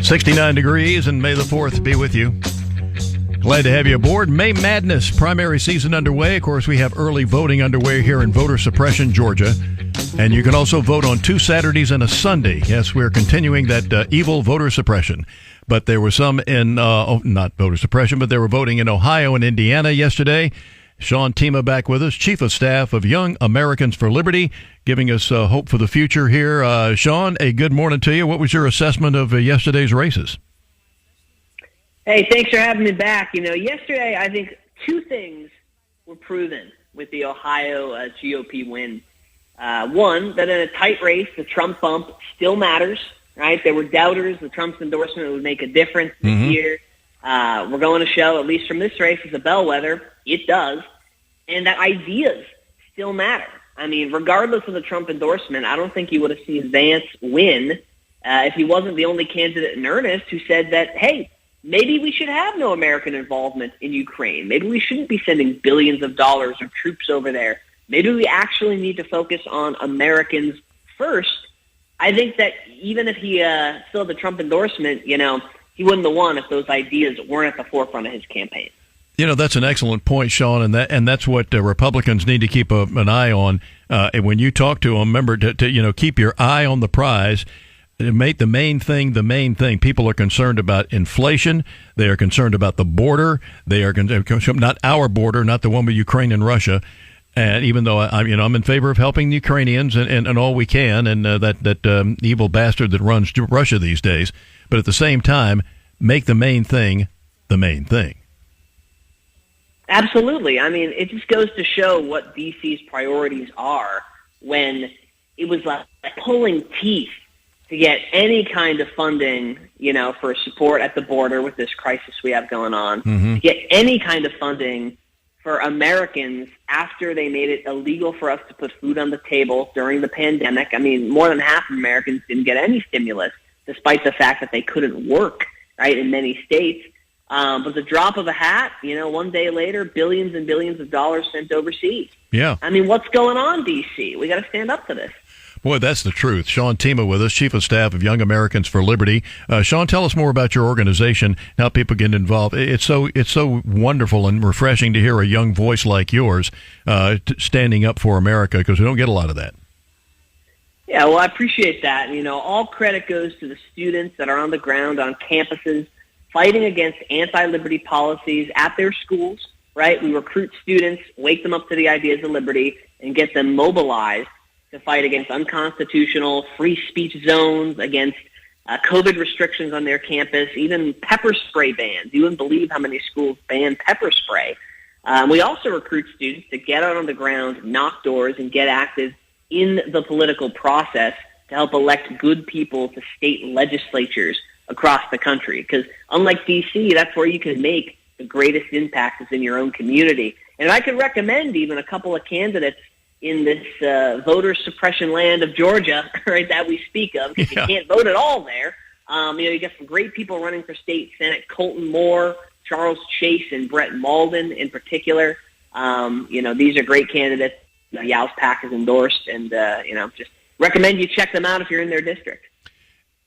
69 degrees, and May the 4th be with you. Glad to have you aboard. May Madness primary season underway. Of course, we have early voting underway here in voter suppression, Georgia. And you can also vote on 2 Saturdays and a Sunday. Yes, we're continuing that evil voter suppression. But there were some in, not voter suppression, but they were voting in Ohio and Indiana yesterday. Sean Themea back with us, Chief of Staff of Young Americans for Liberty, giving us hope for the future here. Sean, a good morning to you. What was your assessment of yesterday's races? Hey, thanks for having me back. Yesterday I think 2 things were proven with the Ohio GOP win. One, that in a tight race, the Trump bump still matters, right? There were doubters. The Trump's endorsement would make a difference this year. We're going to show, at least from this race as a bellwether, it does, and that ideas still matter. I mean, regardless of the Trump endorsement, I don't think you would have seen Vance win if he wasn't the only candidate in earnest who said that, hey, maybe we should have no American involvement in Ukraine. Maybe we shouldn't be sending billions of dollars of troops over there. Maybe we actually need to focus on Americans first. I think that even if he still had the Trump endorsement, he wouldn't have won if those ideas weren't at the forefront of his campaign. That's an excellent point, Sean, and that's what Republicans need to keep an eye on. And when you talk to them, remember to keep your eye on the prize. Make the main thing the main thing. People are concerned about inflation. They are concerned about the border. They are concerned, not our border, not the one with Ukraine and Russia. And even though I'm in favor of helping the Ukrainians and all we can, and that evil bastard that runs Russia these days, but at the same time, make the main thing the main thing. Absolutely. I mean, it just goes to show what D.C.'s priorities are when it was like pulling teeth to get any kind of funding, for support at the border with this crisis we have going on, to get any kind of funding for Americans after they made it illegal for us to put food on the table during the pandemic. I mean, more than half of Americans didn't get any stimulus, despite the fact that they couldn't work, right, in many states. But the drop of a hat, one day later, billions and billions of dollars sent overseas. Yeah. I mean, what's going on, D.C.? We got to stand up to this. Boy, that's the truth. Sean Themea with us, Chief of Staff of Young Americans for Liberty. Sean, tell us more about your organization, how people get involved. It's so wonderful and refreshing to hear a young voice like yours standing up for America, because we don't get a lot of that. Yeah, well, I appreciate that. All credit goes to the students that are on the ground on campuses fighting against anti-liberty policies at their schools, right? We recruit students, wake them up to the ideas of liberty, and get them mobilized to fight against unconstitutional free speech zones, against COVID restrictions on their campus, even pepper spray bans. You wouldn't believe how many schools ban pepper spray. We also recruit students to get out on the ground, knock doors, and get active in the political process to help elect good people to state legislatures across the country. Because unlike D.C., that's where you can make the greatest impact is in your own community. And I could recommend even a couple of candidates in this voter suppression land of Georgia, right, that we speak of, because you can't vote at all there. You got some great people running for state senate: Colton Moore, Charles Chase, and Brett Malden in particular. These are great candidates. Yow's PAC has endorsed, and just recommend you check them out if you're in their district.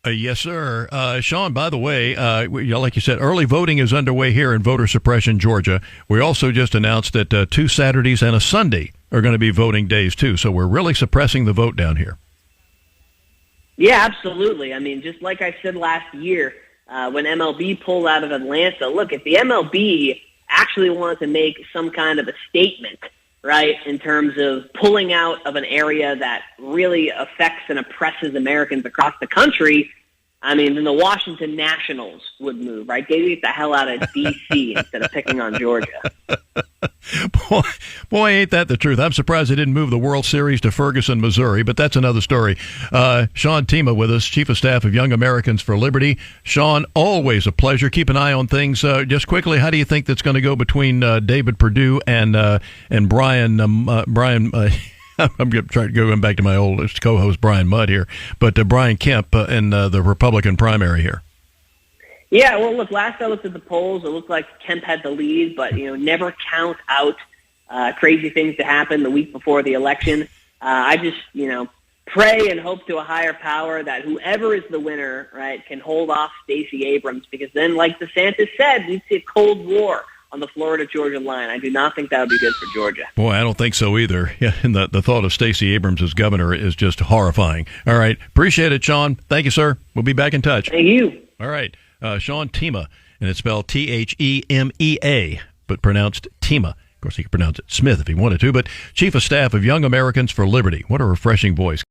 Yes, sir. Sean, by the way, like you said, early voting is underway here in voter suppression, Georgia. We also just announced that 2 Saturdays and a Sunday are going to be voting days, too. So we're really suppressing the vote down here. Yeah, absolutely. I mean, just like I said last year when MLB pulled out of Atlanta, look, if the MLB actually wanted to make some kind of a statement, right, in terms of pulling out of an area that really affects and oppresses Americans across the country, I mean, then the Washington Nationals would move, right? They get the hell out of D.C. instead of picking on Georgia. Boy, ain't that the truth. I'm surprised they didn't move the World Series to Ferguson, Missouri, but that's another story. Sean Themea with us, Chief of Staff of Young Americans for Liberty. Sean, always a pleasure. Keep an eye on things. Just quickly, how do you think that's going to go between David Perdue and Brian? I'm trying to go back to my old co-host Brian Mudd here, but Brian Kemp in the Republican primary here. Yeah, well, look, last I looked at the polls, it looked like Kemp had the lead, but, never count out crazy things to happen the week before the election. I just, pray and hope to a higher power that whoever is the winner, right, can hold off Stacey Abrams, because then, like DeSantis said, we'd see a Cold War on the Florida-Georgia line. I do not think that would be good for Georgia. Boy, I don't think so either. Yeah, and the thought of Stacey Abrams as governor is just horrifying. All right. Appreciate it, Sean. Thank you, sir. We'll be back in touch. Thank you. All right. Sean Themea, and it's spelled Themea, but pronounced Themea. Of course, he could pronounce it Smith if he wanted to, but Chief of Staff of Young Americans for Liberty. What a refreshing voice.